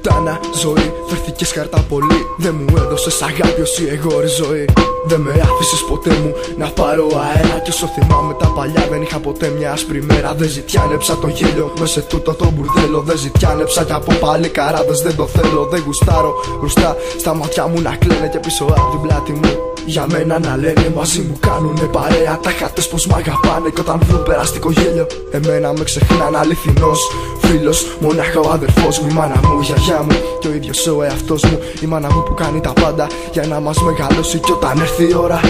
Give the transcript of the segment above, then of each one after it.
Πουτάνα ζωή, φέρθηκες χαρτά πολύ. Δεν μου έδωσες αγάπη όση εγώ ρε ζωή. Δεν με άφησες ποτέ μου να πάρω αέρα. Κι όσο θυμάμαι τα παλιά δεν είχα ποτέ μια άσπρη μέρα. Δεν ζητιάνεψα το γέλιο μες σε τούτο το μπουρδέλο. Δεν ζητιάνεψα κι από πάλι καράδες δεν το θέλω. Δεν γουστάρω μπροστά στα μάτια μου να κλαίνε και πίσω από την πλάτη μου για μένα να λένε μαζί μου κάνουνε παρέα. Τα χάτες πως μ' αγαπάνε κι όταν βρουν περαστικό γέλιο εμένα με ξεχνάνε. Αληθινός φίλος, μονάχα ο αδερφός μου, η μάνα μου, η γιαγιά μου και ο ίδιος ο εαυτός μου. Η μάνα μου που κάνει τα πάντα για να μας μεγαλώσει κι όταν έρθει η ώρα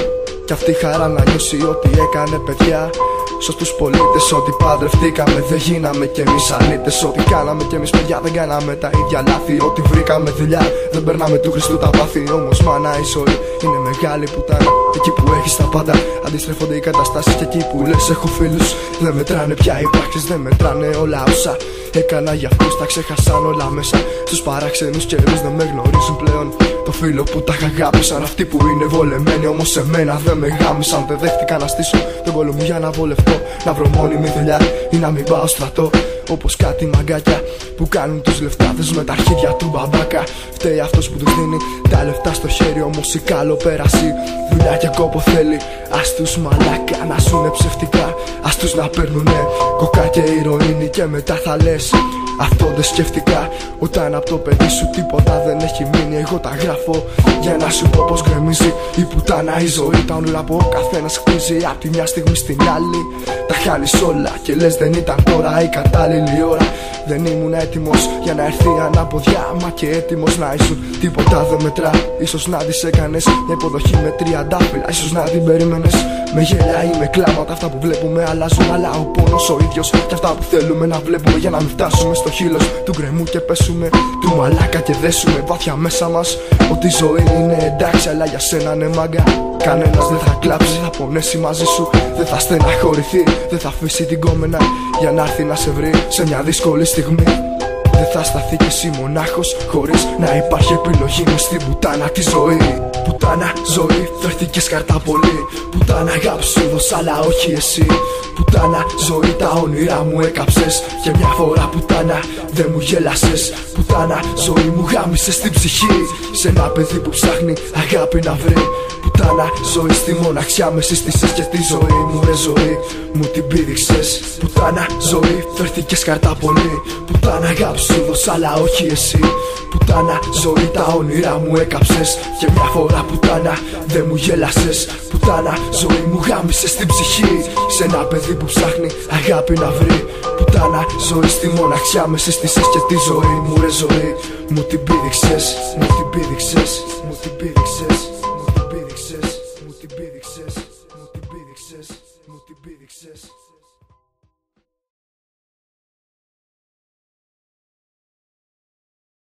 κι αυτή η χαρά να νιώσει ότι έκανε παιδιά. Σωστούς πολίτες, ότι παντρευτήκαμε, δεν γίναμε κι εμείς αλήτες. Ό,τι κάναμε κι εμείς παιδιά δεν κάναμε τα ίδια λάθη. Ότι βρήκαμε δουλειά, δεν περνάμε του Χριστού τα πάθη. Όμως μάνα η ζωή είναι μεγάλη πουτάνα. Εκεί που έχεις τα πάντα αντιστρέφονται οι καταστάσεις. Και εκεί που λες έχω φίλους δεν μετράνε πια οι πράξεις. Δεν μετράνε όλα όσα έκανα για αυτούς. Τα ξέχασαν όλα μέσα στους παράξενους καιρούς. Δεν με γνωρίζουν πλέον το φίλο που τα αγάπησαν. Αυτοί που είναι βολεμένοι όμως εμένα δεν με γάμισαν. Δεν δέχτηκα να στήσω τον κόλλο μου για να βολευτώ. Να βρω μόνιμη δουλειά ή να μην πάω στρατό. Όπως κάτι μαγκάκια που κάνουν τους λεφτάδες με τα αρχίδια του μπαμπάκα. Φταίει αυτός που τους δίνει τα λεφτά στο χέρι. Όμως η καλοπέραση δουλειά και κόπο θέλει. Ας τους μαλάκα να ζουνε ψευτικά. Ας τους να παίρνουνε κοκά και ηρωίνη. Και μετά θα λες αυτό δεν σκεφτικά. Όταν από το παιδί σου τίποτα δεν έχει μείνει. Εγώ τα γράφω για να σου πω πως γκρεμίζει η πουτάνα η ζωή. Τα όνειρα που ο καθένας χτίζει απ' τη μια στιγμή στην άλλη. Τα χάνεις όλα και λες δεν ήταν τώρα η κατάλληλη ώρα. Δεν ήμουν έτοιμος για να έρθει η αναποδιά. Μα και έτοιμος να ήσουν τίποτα δεν μετρά. Ίσως να της έκανες μια υποδοχή με 30 φύλλα. Ίσως να την περίμενες με γέλια ή με κλάματα. Αυτά που βλέπουμε αλλάζουν αλλά ο πόνος ο ίδιος. Και αυτά που θέλουμε να βλέπουμε για να μην φτάσουμε στο χείλος του γκρεμού και πέσουμε του μαλάκα και δέσουμε βάθια μέσα μας ότι η ζωή είναι εντάξει αλλά για σένα είναι μάγκα. Κανένας δεν θα κλάψει, θα πονέσει μαζί σου. Δεν θα στεναχωρηθεί, δεν θα αφήσει την κόμενα για να έρθει να σε βρει σε μια δύσκολη στιγμή. Δεν θα σταθεί κι εσύ μονάχος χωρίς να υπάρχει επιλογή μες στην πουτάνα τη ζωή. Πουτάνα ζωή, φέρθηκες καρτά πολύ. Πουτάνα αγάπη σου δώσα αλλά όχι εσύ. Πουτάνα ζωή, τα όνειρά μου έκαψες. Και μια φορά πουτάνα δεν μου γέλασες. Πουτάνα ζωή μου γάμισες την ψυχή. Σε ένα παιδί που ψάχνει αγάπη να βρει. Πουτάνα ζωή, στη μοναξιά με συστήσες και τη ζωή μου ρε ζωή μου την πήδηξες. Πουτάνα ζωή, φέρθηκες καρτά πολύ. Πουτάνα αγάπη σου δώσα αλλά όχι εσύ. Πουτάνα ζωή, τα όνειρά μου έκαψες. Και μια φορά πουτάνα δεν μου γέλασες. Πουτάνα ζωή μου γάμισες την ψυχή. Σε ένα παιδί που ψάχνει αγάπη να βρει. Πουτάνα ζωή, στη μοναξιά με συστήσες και τη ζωή μου ρε ζωή μου την πήδηξες. Μου την πήδηξες, μου την πήδηξες. Μου την πήδηξες, μου την πήδηξες, μου την πήδηξες, μου την πήδηξες.